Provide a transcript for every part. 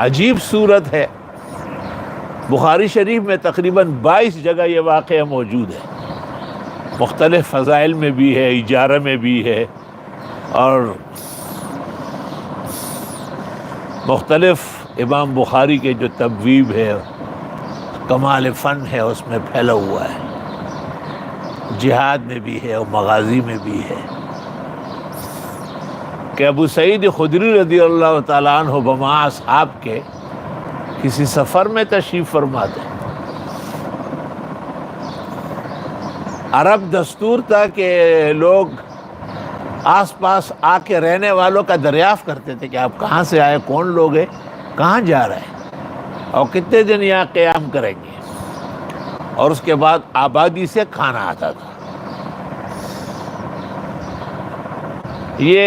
عجیب صورت ہے. بخاری شریف میں تقریباً 22 جگہ یہ واقعہ موجود ہے. مختلف فضائل میں بھی ہے، اجارہ میں بھی ہے، اور مختلف امام بخاری کے جو تبویب ہے، کمال فن ہے، اس میں پھیلا ہوا ہے. جہاد میں بھی ہے اور مغازی میں بھی ہے کہ ابو سعید خدری رضی اللہ تعالیٰ عنہ بما اصحاب کے کسی سفر میں تشریف فرما تھے. عرب دستور تھا کہ لوگ آس پاس آ کے رہنے والوں کا دریافت کرتے تھے کہ آپ کہاں سے آئے، کون لوگ ہیں، کہاں جا رہے ہیں، اور کتنے دن یہاں قیام کریں گے. اور اس کے بعد آبادی سے کھانا آتا تھا. یہ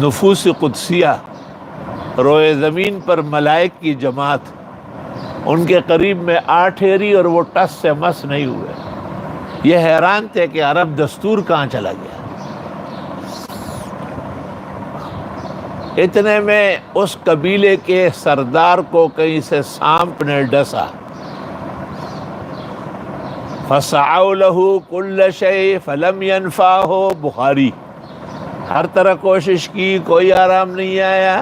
نفوس قدسیہ، روئے زمین پر ملائک کی جماعت، ان کے قریب میں آٹھیری اور وہ ٹس سے مس نہیں ہوئے. یہ حیران تھے کہ عرب دستور کہاں چلا گیا. اتنے میں اس قبیلے کے سردار کو کہیں سے سانپ نے ڈسا. فَسَعَوْا لَهُ كُلَّ شَيْءٍ فَلَمْ يَنْفَعْهُ. بخاری. ہر طرح کوشش کی، کوئی آرام نہیں آیا.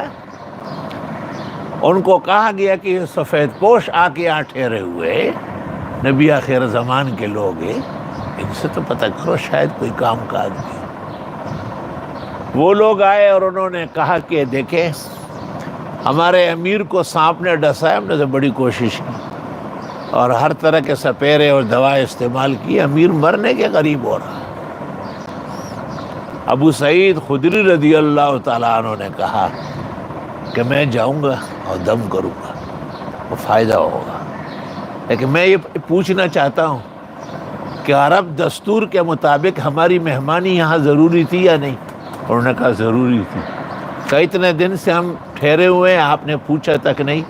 ان کو کہا گیا کہ یہ سفید پوش آ کے یہاں ٹھہرے ہوئے نبی آخر زمان کے لوگ ہیں، ان سے تو پتہ کرو، شاید کوئی کام کاج بھی. وہ لوگ آئے اور انہوں نے کہا کہ دیکھیں، ہمارے امیر کو سانپ نے ڈسا ہے، ہم نے تو بڑی کوشش کی اور ہر طرح کے سپیرے اور دوائیں استعمال کی، امیر مرنے کے قریب ہو رہا ہے. ابو سعید خدری رضی اللہ تعالیٰ عنہ نے کہا کہ میں جاؤں گا اور دم کروں گا، وہ فائدہ ہوگا. لیکن میں یہ پوچھنا چاہتا ہوں کہ عرب دستور کے مطابق ہماری مہمانی یہاں ضروری تھی یا نہیں؟ انہوں نے کہا ضروری تھی. کہ اتنے دن سے ہم ٹھہرے ہوئے ہیں، آپ نے پوچھا تک نہیں،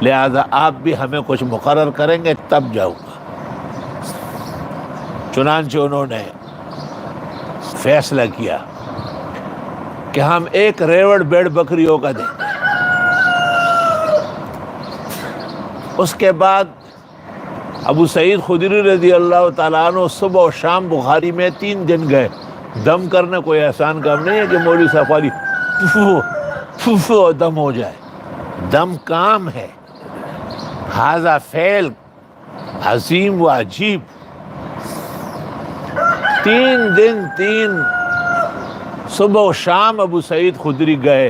لہذا آپ بھی ہمیں کچھ مقرر کریں گے تب جاؤں گا. چنانچہ انہوں نے فیصلہ کیا کہ ہم 1 ریوڑ بیڑ بکریوں کا دیں گے. اس کے بعد ابو سعید خدری رضی اللہ تعالیٰ عنہ صبح و شام بخاری میں 3 دن گئے. دم کرنا کوئی آسان کام نہیں ہے کہ مولوی صاحب خالی پھو دم ہو جائے. دم کام ہے، ھذا فعل عظیم و عجیب. 3 دن 3 صبح و شام ابو سعید خدری گئے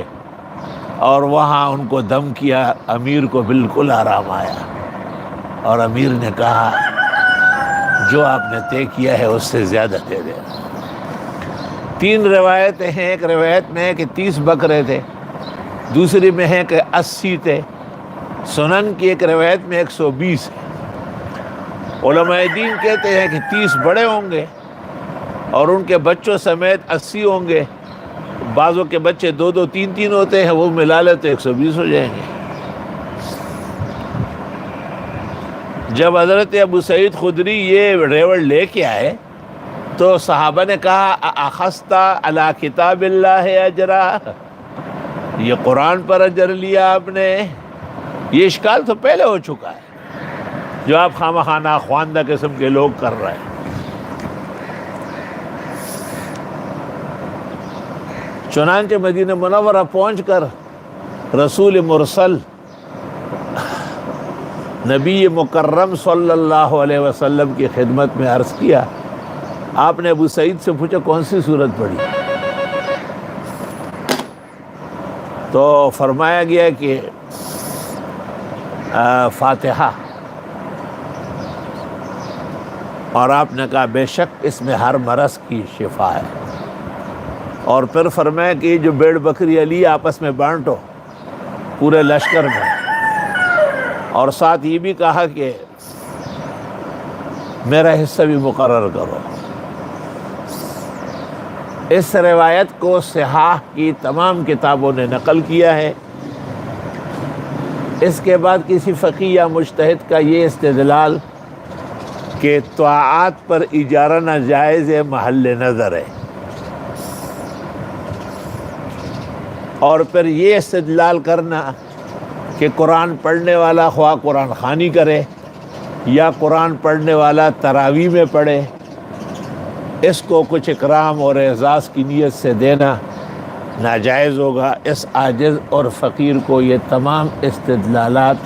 اور وہاں ان کو دم کیا. امیر کو بالکل آرام آیا اور امیر نے کہا جو آپ نے طے کیا ہے اس سے زیادہ دے دے. 3 روایتیں ہیں. ایک روایت میں ہے کہ 30 بکرے تھے، دوسری میں ہے کہ 80 تھے. سنن کی ایک روایت میں 120 ہے. علماء دین کہتے ہیں کہ 30 بڑے ہوں گے اور ان کے بچوں سمیت 80 ہوں گے. بعضوں کے بچے 2 3 ہوتے ہیں، وہ ملا لے تو 120 ہو جائیں گے. جب حضرت ابو سعید خدری یہ ریوڑ لے کے آئے تو صحابہ نے کہا اخذت علی کتاب اللہ اجرا، یہ قرآن پر اجر لیا آپ نے؟ یہ اشکال تو پہلے ہو چکا ہے جو آپ خواہ مخواہ ناخواندہ قسم کے لوگ کر رہے ہیں. چنانچہ مدینہ منورہ پہنچ کر رسول مرسل نبی مکرم صلی اللہ علیہ وسلم کی خدمت میں عرض کیا. آپ نے ابو سعید سے پوچھا کون سی سورت پڑھی؟ تو فرمایا گیا کہ فاتحہ. اور آپ نے کہا بے شک اس میں ہر مرض کی شفا ہے. اور پھر فرمایا کہ جو بیڑ بکری علی آپس میں بانٹو پورے لشکر میں، اور ساتھ یہ بھی کہا کہ میرا حصہ بھی مقرر کرو. اس روایت کو صحاح کی تمام کتابوں نے نقل کیا ہے. اس کے بعد کسی فقیہ یا مجتہد کا یہ استدلال کہ طاعات پر اجارہ ناجائز ہے محل نظر ہے. اور پھر یہ استدلال کرنا کہ قرآن پڑھنے والا خواہ قرآن خوانی کرے یا قرآن پڑھنے والا تراویح میں پڑھے، اس کو کچھ اکرام اور اعزاز کی نیت سے دینا ناجائز ہوگا۔ اس عاجز اور فقیر کو یہ تمام استدلالات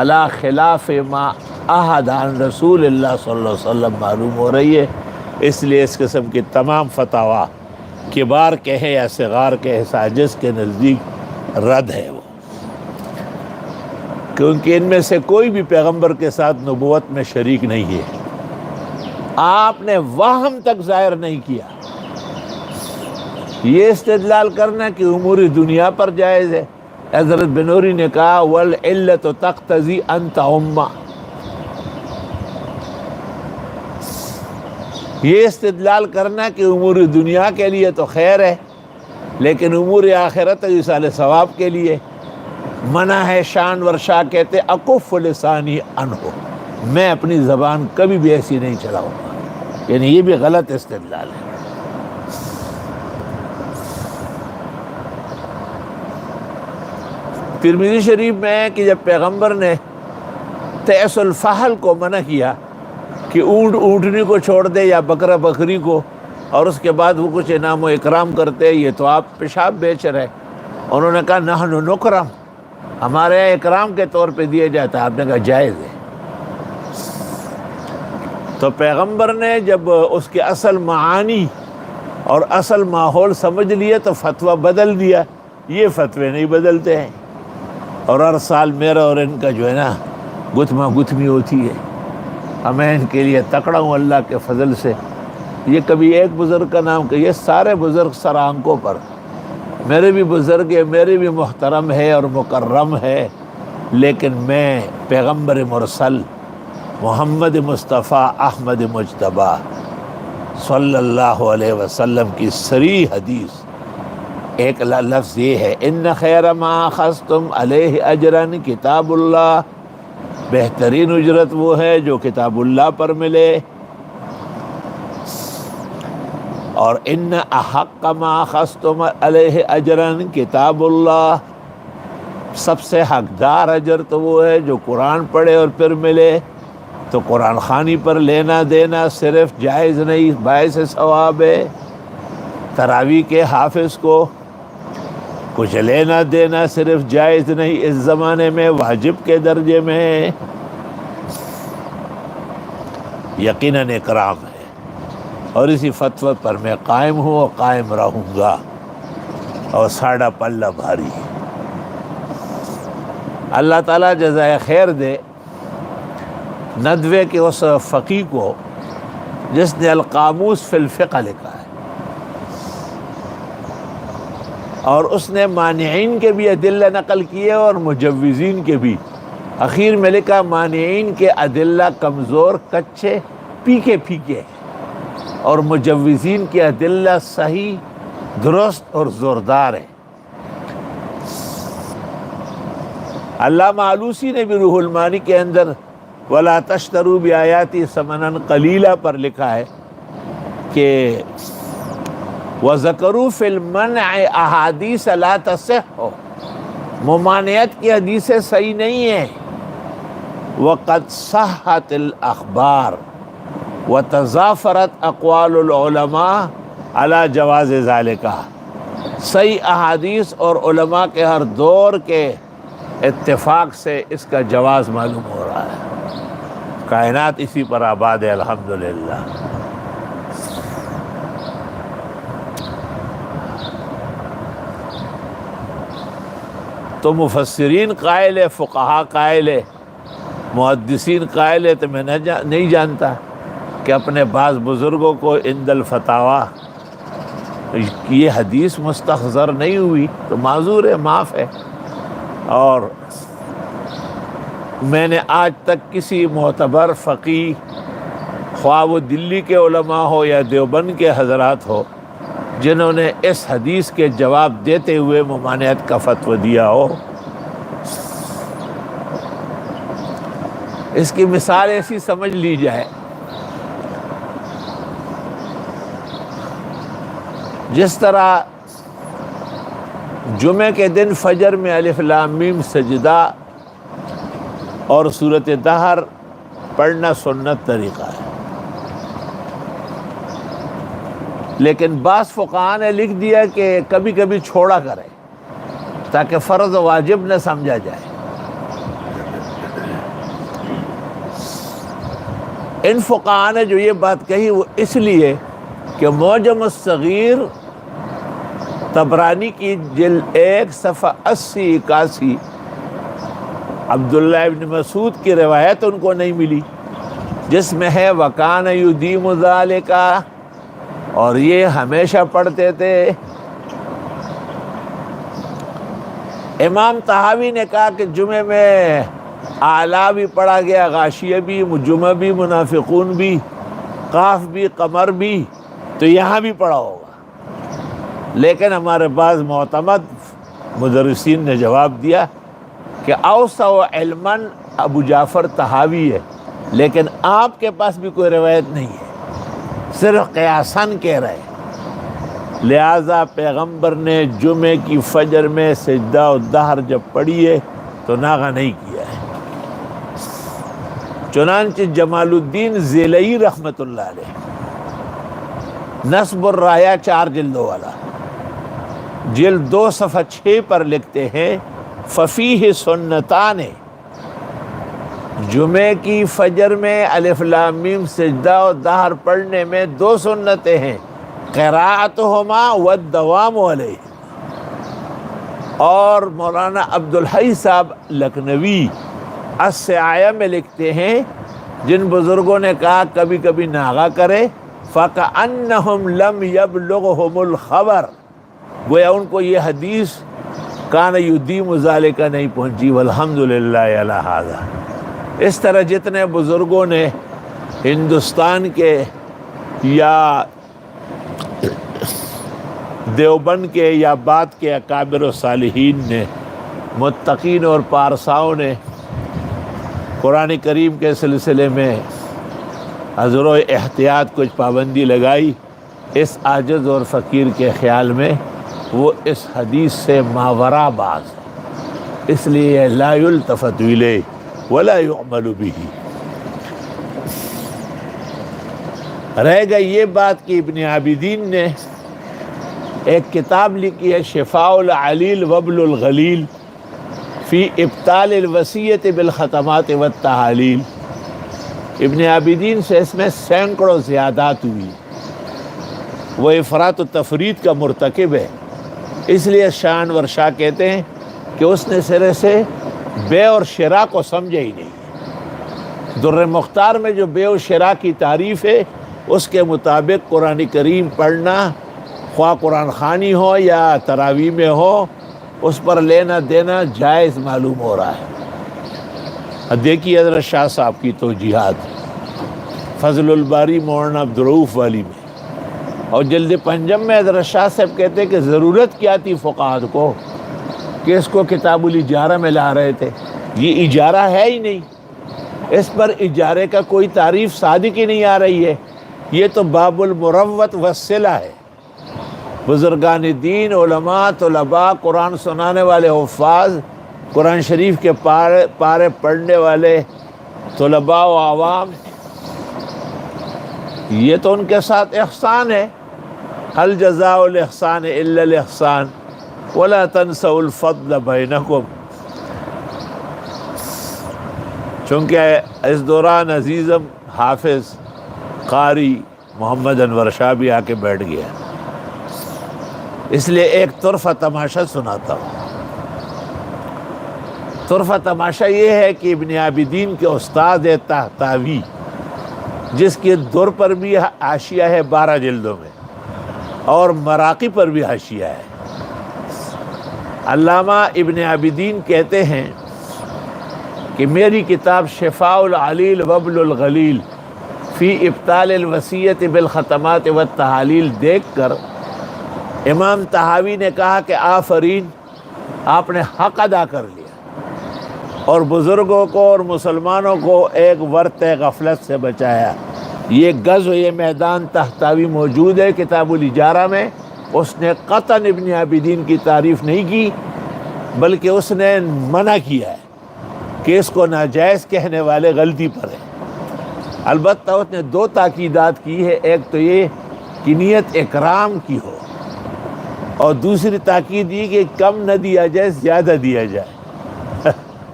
علی خلاف ما عہد عن رسول اللہ صلی اللہ علیہ وسلم معلوم ہو رہی ہے، اس لیے اس قسم کی تمام فتاویٰ کبار کے ہیں یا صغار کے، اس عاجز کے نزدیک رد ہے وہ، کیونکہ ان میں سے کوئی بھی پیغمبر کے ساتھ نبوت میں شریک نہیں ہے، آپ نے وہم تک ظاہر نہیں کیا۔ یہ استدلال کرنا کہ امور دنیا پر جائز ہے، حضرت بنوری نے کہا والعلت تقتضی ان تعم، یہ استدلال کرنا کہ امور دنیا کے لیے تو خیر ہے لیکن امور آخرت ایصال ثواب کے لیے منع ہے۔ شان ورشا کہتے اکف لسانی عنہ، میں اپنی زبان کبھی بھی ایسی نہیں چلاؤں گا، یعنی یہ بھی غلط استدلال ہے۔ ترمذی شریف میں ہے کہ جب پیغمبر نے تیس الفحل کو منع کیا کہ اونٹ اونٹنی کو چھوڑ دے یا بکرا بکری کو، اور اس کے بعد وہ کچھ انعام و اکرام کرتے، یہ تو آپ پیشاب بیچ رہے، انہوں نے کہا نحن نکرم، ہمارے یہاں اکرام کے طور پہ دیا جاتا ہے، آپ نے کہا جائز ہے۔ تو پیغمبر نے جب اس کے اصل معانی اور اصل ماحول سمجھ لیے تو فتویٰ بدل دیا، یہ فتوے نہیں بدلتے ہیں، اور ہر سال میرا اور ان کا جو ہے نا گتما گتمی ہوتی ہے، میں ان کے لیے تکڑا ہوں اللہ کے فضل سے۔ یہ کبھی ایک بزرگ کا نام کہ یہ سارے بزرگ سر آنکھوں پر، میرے بھی بزرگ ہے، میرے بھی محترم ہے اور مکرم ہے، لیکن میں پیغمبر مرسل محمد مصطفیٰ احمد مجتبیٰ صلی اللہ علیہ وسلم کی صریح حدیث ایک لفظ یہ ہے ان خیر ما اخذتم علیہ اجرا کتاب اللہ، بہترین اجرت وہ ہے جو کتاب اللہ پر ملے، اور ان احق ما اخذتم علیہ اجرا کتاب اللہ، سب سے حقدار اجر تو وہ ہے جو قرآن پڑھے اور پھر ملے، تو قرآن خوانی پر لینا دینا صرف جائز نہیں باعث ثواب ہے، تراویح کے حافظ کو کچھ لینا دینا صرف جائز نہیں، اس زمانے میں واجب کے درجے میں یقیناً اکرام ہے، اور اسی فتوی پر میں قائم ہوں اور قائم رہوں گا، اور ساڑھا پلہ بھاری۔ اللہ تعالیٰ جزائے خیر دے ندوے کے اس فقیہ کو جس نے القاموس فی الفقہ لکھا ہے، اور اس نے مانعین کے بھی ادلہ نقل کیے اور مجوزین کے بھی، اخیر میں لکھا مانعین کے ادلہ کمزور کچے پھیکے پھیکے، اور مجوزین کے ادلہ صحیح درست اور زوردار ہیں۔ علامہ آلوسی نے بھی روح المعانی کے اندر وَلَا تَشْتَرُوا بِآيَاتِي ثَمَنًا قَلِيلًا پر لکھا ہے کہ وَذَكَرُوا فِي الْمَنْعِ أَحَادِيثَ لَا تَصِحُّ، ممانعت کی حدیثیں صحیح نہیں ہیں، وَقَدْ صَحَّتِ الْأَخْبَارُ وَتَضَافَرَتْ أَقْوَالُ الْعُلَمَاءِ عَلَى جَوَازِ ذَلِكَ، صحیح احادیث اور علماء کے ہر دور کے اتفاق سے اس کا جواز معلوم ہو رہا ہے۔ کائنات اسی پر آباد ہے الحمدللہ۔ تو مفسرین قائل ہے، فقہا قائل ہے، محدثین قائل ہے، تو میں نہیں جانتا کہ اپنے بعض بزرگوں کو عند الفتاویٰ یہ حدیث مستحضر نہیں ہوئی تو معذور ہے، معاف ہے۔ اور میں نے آج تک کسی معتبر فقیہ، خواہ وہ دلی کے علماء ہو یا دیوبند کے حضرات ہو، جنہوں نے اس حدیث کے جواب دیتے ہوئے ممانعت کا فتویٰ دیا ہو۔ اس کی مثال ایسی سمجھ لی جائے، جس طرح جمعے کے دن فجر میں الف لام میم سجدہ اور سورۃ دہر پڑھنا سنت طریقہ ہے، لیکن بعض فقہاء نے لکھ دیا کہ کبھی کبھی چھوڑا کرے تاکہ فرض و واجب نہ سمجھا جائے۔ ان فقہاء نے جو یہ بات کہی وہ اس لیے کہ معجم الصغیر طبرانی کی جلد 1 صفحہ 80-81 عبداللہ ابن مسعود کی روایت ان کو نہیں ملی، جس میں ہے وَكَانَ يُدِيمُ ذَلِكَ، اور یہ ہمیشہ پڑھتے تھے۔ امام طحاوی نے کہا کہ جمعے میں اعلیٰ بھی پڑھا گیا، غاشیہ بھی، جمعہ بھی، منافقون بھی، قاف بھی، قمر بھی، تو یہاں بھی پڑھا ہوگا۔ لیکن ہمارے بعض معتمد مدرسین نے جواب دیا کہ اوسع علماً ابو جعفر طحاوی ہے، لیکن آپ کے پاس بھی کوئی روایت نہیں ہے، صرف قیاساً کہہ رہے ہیں۔ لہٰذا پیغمبر نے جمعے کی فجر میں سجدہ و دہر جب پڑھی ہے تو ناغہ نہیں کیا ہے۔ چنانچہ جمال الدین ذیلئی رحمۃ اللہ علیہ نصب الرایہ 4 جلدوں والا جلد 2 صفحہ 6 پر لکھتے ہیں ففیہ سنتان، جمعے کی فجر میں الف لام میم سجدہ و دہر پڑھنے میں 2 سنتیں ہیں، قراءتہما والدوام علیہ۔ اور مولانا عبدالحی صاحب لکھنوی السعایہ میں لکھتے ہیں جن بزرگوں نے کہا کبھی کبھی ناغہ کرے فَكَأَنَّهُمْ لَمْ يَبْلُغْهُمُ الْخَبَرُ، گویا ان کو یہ حدیث کان یدیم ذالک نہیں پہنچی، والحمدللہ علی ھذا۔ اس طرح جتنے بزرگوں نے ہندوستان کے یا دیوبند کے یا بعد کے اکابر و صالحین نے، متقین اور پارساؤں نے قرآن کریم کے سلسلے میں عذر و احتیاط کچھ پابندی لگائی، اس عاجز اور فقیر کے خیال میں وہ اس حدیث سے ماوراء باز ہے، اس لیے لا یلتفت الیہ ولا یعمل بہ۔ رہ گئی یہ بات کہ ابن عابدین نے ایک کتاب لکھی ہے شفاء العلیل وبل الغلیل فی ابطال الوصیۃ بالختمات والتحالیل۔ ابن عابدین سے اس میں سینکڑوں زیادات ہوئی، وہ افراط و تفرید کا مرتکب ہے، اس لیے شاہ انور شاہ کہتے ہیں کہ اس نے سرے سے بے اور شراء کو سمجھا ہی نہیں۔ در مختار میں جو بے و شراء کی تعریف ہے اس کے مطابق قرآن کریم پڑھنا، خواہ قرآن خوانی ہو یا تراویح میں ہو، اس پر لینا دینا جائز معلوم ہو رہا ہے۔ دیکھیے حضرت شاہ صاحب کی توجیحات فضل الباری مولانا عبدالرؤوف والی میں، اور جلد پنجم میں حضرت شاہ صاحب کہتے ہیں کہ ضرورت کیا تھی فقہاء کو کہ اس کو کتاب الاجارہ میں لا رہے تھے، یہ اجارہ ہے ہی نہیں، اس پر اجارے کا کوئی تعریف صادق ہی نہیں آ رہی ہے، یہ تو باب المروت والصلہ ہے۔ بزرگان دین، علماء، طلباء، قرآن سنانے والے حفاظ، قرآن شریف کے پارے پڑھنے والے طلباء و عوام، یہ تو ان کے ساتھ احسان ہے۔ هل جزاء الاحسان الا الاحسان ولا تنسوا الفضل بینکم۔ چونکہ اس دوران عزیزم حافظ قاری محمد انور شاہ بھی آ کے بیٹھ گیا، اس لیے ایک طرفہ تماشا سناتا ہوں۔ طرفہ تماشا یہ ہے کہ ابن عابدین کے استاد طحطاوی، جس کے در پر بھی حاشیہ ہے 12 جلدوں میں، اور مراقی پر بھی حاشیہ ہے۔ علامہ ابن عابدین کہتے ہیں کہ میری کتاب شفاء العلیل وبل الغلیل فی ابطال الوصیۃ بالختمات والتحالیل دیکھ کر امام طحاوی نے کہا کہ آفرین، آپ نے حق ادا کر لیا اور بزرگوں کو اور مسلمانوں کو ایک ورطہ غفلت سے بچایا۔ یہ غزو، یہ میدان طحطاوی موجود ہے کتاب الاجارہ میں، اس نے قطعاً ابن عابدین کی تعریف نہیں کی، بلکہ اس نے منع کیا ہے کہ اس کو ناجائز کہنے والے غلطی پر ہیں۔ البتہ اس نے دو تاکیدات کی ہے، ایک تو یہ کہ نیت اکرام کی ہو، اور دوسری تاکید یہ کہ کم نہ دیا جائے، زیادہ دیا جائے۔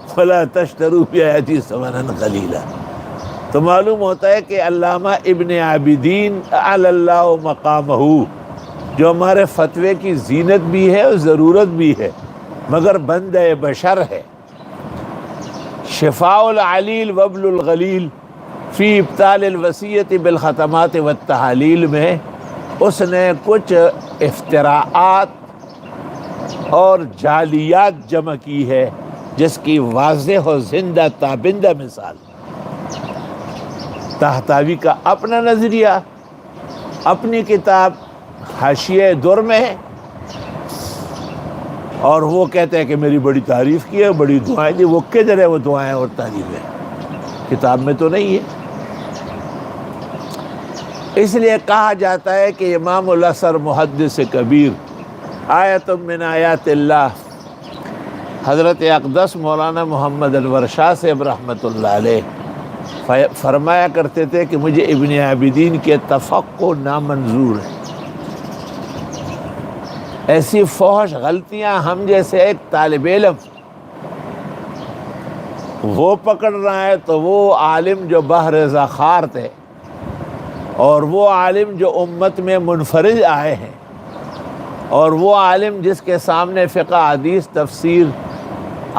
فَلَا تَشْتَرُوا بِآيَاتِي ثَمَنًا قَلِيلًا۔ تو معلوم ہوتا ہے کہ علامہ ابن عابدین اعلی اللہ مقامہ، جو ہمارے فتوے کی زینت بھی ہے اور ضرورت بھی ہے، مگر بندہ بشر ہے۔ شفاء العلیل وابل الغلیل فی ابطال الوصیت بالختمات والتحالیل میں اس نے کچھ افتراعات اور جعلیات جمع کی ہے، جس کی واضح و زندہ تابندہ مثال طحطاوی کا اپنا نظریہ اپنی کتاب حاشیہ در میں ہے، اور وہ کہتے ہیں کہ میری بڑی تعریف کی ہے، بڑی دعائیں دی۔ وہ کدھر ہے وہ دعائیں اور تعریفیں؟ کتاب میں تو نہیں ہے۔ اس لیے کہا جاتا ہے کہ امام الاثر محدث کبیر آیت من آیات اللہ حضرت اقدس مولانا محمد انور شاہ صاحب رحمۃ اللہ علیہ فرمایا کرتے تھے کہ مجھے ابن عابدین کے تفقع نامنظور ہے۔ ایسی فحش غلطیاں ہم جیسے ایک طالب علم وہ پکڑ رہا ہے، تو وہ عالم جو بحر ذخار تھے، اور وہ عالم جو امت میں منفرد آئے ہیں، اور وہ عالم جس کے سامنے فقہ، حدیث، تفسیر،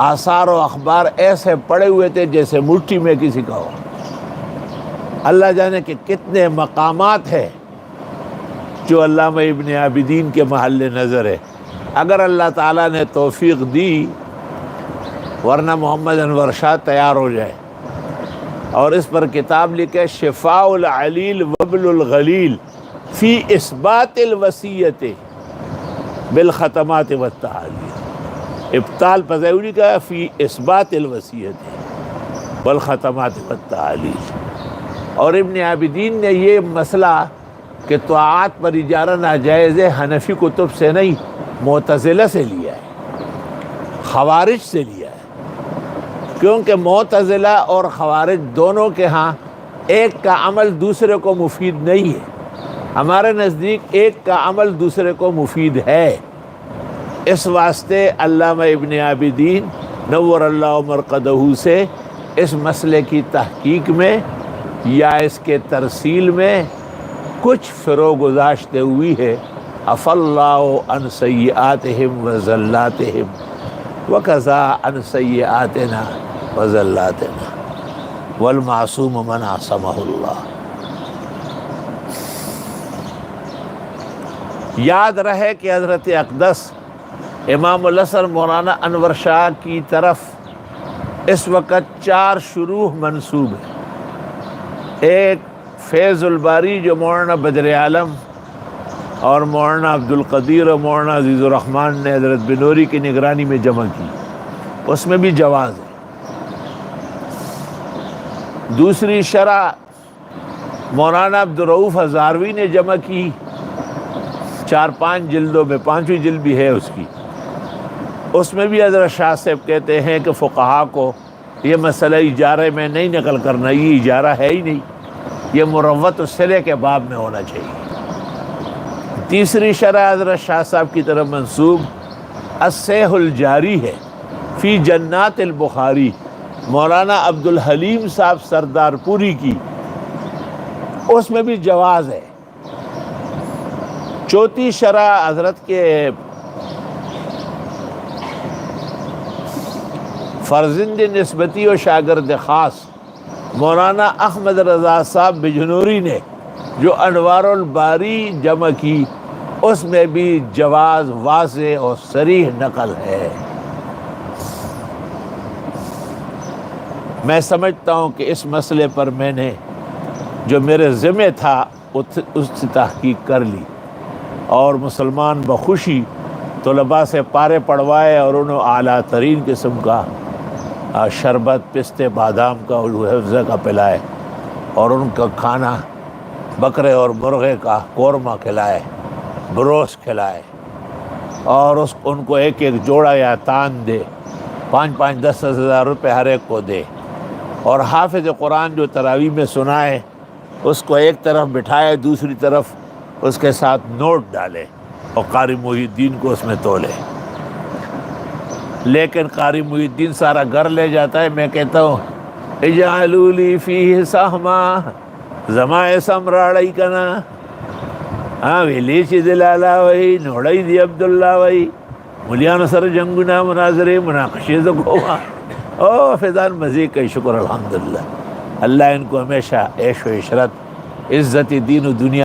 آثار و اخبار ایسے پڑے ہوئے تھے جیسے مٹھی میں کسی کا ہو۔ اللہ جانے کہ کتنے مقامات ہیں جو علامہ ابن عابدین کے محل نظر ہے۔ اگر اللہ تعالیٰ نے توفیق دی، ورنہ محمد انور شاہ تیار ہو جائے اور اس پر کتاب لکھے، شفاء العلیل وابل الغلیل فی اثبات الوصیت بالختمات والتحالیل۔ ابطال پذیوری کا فی اثبات الوصیت والختمات والتحالیل۔ اور ابن عابدین نے یہ مسئلہ کہ طاعات پر اجارہ ناجائز ہے، حنفی کتب سے نہیں، معتزلہ سے لیا ہے، خوارج سے لیا ہے، کیونکہ معتزلہ اور خوارج دونوں کے ہاں ایک کا عمل دوسرے کو مفید نہیں ہے۔ ہمارے نزدیک ایک کا عمل دوسرے کو مفید ہے۔ اس واسطے علامہ ابن عابدین نور اللہ مرقدہ سے اس مسئلے کی تحقیق میں یا اس کے ترسیل میں کچھ فروغ گزاشتے ہوئی ہے۔ عفا اللہ عن سیئاتہم وزلاتہم وکذا عن سیئاتنا وزلاتنا والمعصوم من عصمہ اللہ۔ یاد رہے کہ حضرت اقدس امام الاثر مولانا انور شاہ کی طرف اس وقت 4 شروح منسوب ہیں۔ ایک فیض الباری جو مولانا بدر عالم اور مولانا عبد القدیر اور مولانا عزیز الرحمن نے حضرت بنوری کی نگرانی میں جمع کی، اس میں بھی جواز ہے۔ دوسری شرح مولانا عبدالرؤوف ہزاروی نے جمع کی 4-5 جلدوں میں، 5ویں جلد بھی ہے اس کی۔ اس میں بھی حضرت شاہ صاحب کہتے ہیں کہ فقہا کو یہ مسئلہ اجارے میں نہیں نقل کرنا، یہ اجارہ ہے ہی نہیں، یہ مروت الصلہ کے باب میں ہونا چاہیے۔ تیسری شرح حضرت شاہ صاحب کی طرف منسوب الصیح الجاری ہے فی جنات البخاری، مولانا عبد الحلیم صاحب سردار پوری کی، اس میں بھی جواز ہے۔ چوتھی شرح حضرت کے فرزند نسبتی و شاگرد خاص مولانا احمد رضا صاحب بجنوری نے جو انوار الباری جمع کی، اس میں بھی جواز واضح اور صریح نقل ہے۔ میں سمجھتا ہوں کہ اس مسئلے پر میں نے جو میرے ذمہ تھا اس سے تحقیق کر لی، اور مسلمان بخوشی طلباء سے پارے پڑھوائے، اور انہوں اعلیٰ ترین قسم کا شربت، پستے، بادام کا، حفظہ کا پلائے، اور ان کا کھانا بکرے اور مرغے کا قورمہ کھلائے، بروس کھلائے اور ان کو ایک ایک جوڑا یا تان دے، 5-5 10 ہزار روپے ہر ایک کو دے، اور حافظ قرآن جو تراویح میں سنائے اس کو ایک طرف بٹھائے، دوسری طرف اس کے ساتھ نوٹ ڈالے اور قاری محی الدین کو اس میں تولے۔ لیکن قاری محی الدین سارا گھر لے جاتا ہے۔ میں کہتا ہوں اجعلوا لی فیہ سہما، زمائے سمراڑی کنا، ہاں ویلی چی دلالا وی نوڑی دی عبداللہ وی ملیان سر جنگنا مناظرے مناقشے زکوما۔ او فیضان مزید کا شکر الحمدللہ، اللہ ان کو ہمیشہ عیش و عشرت، عزت دین و دنیا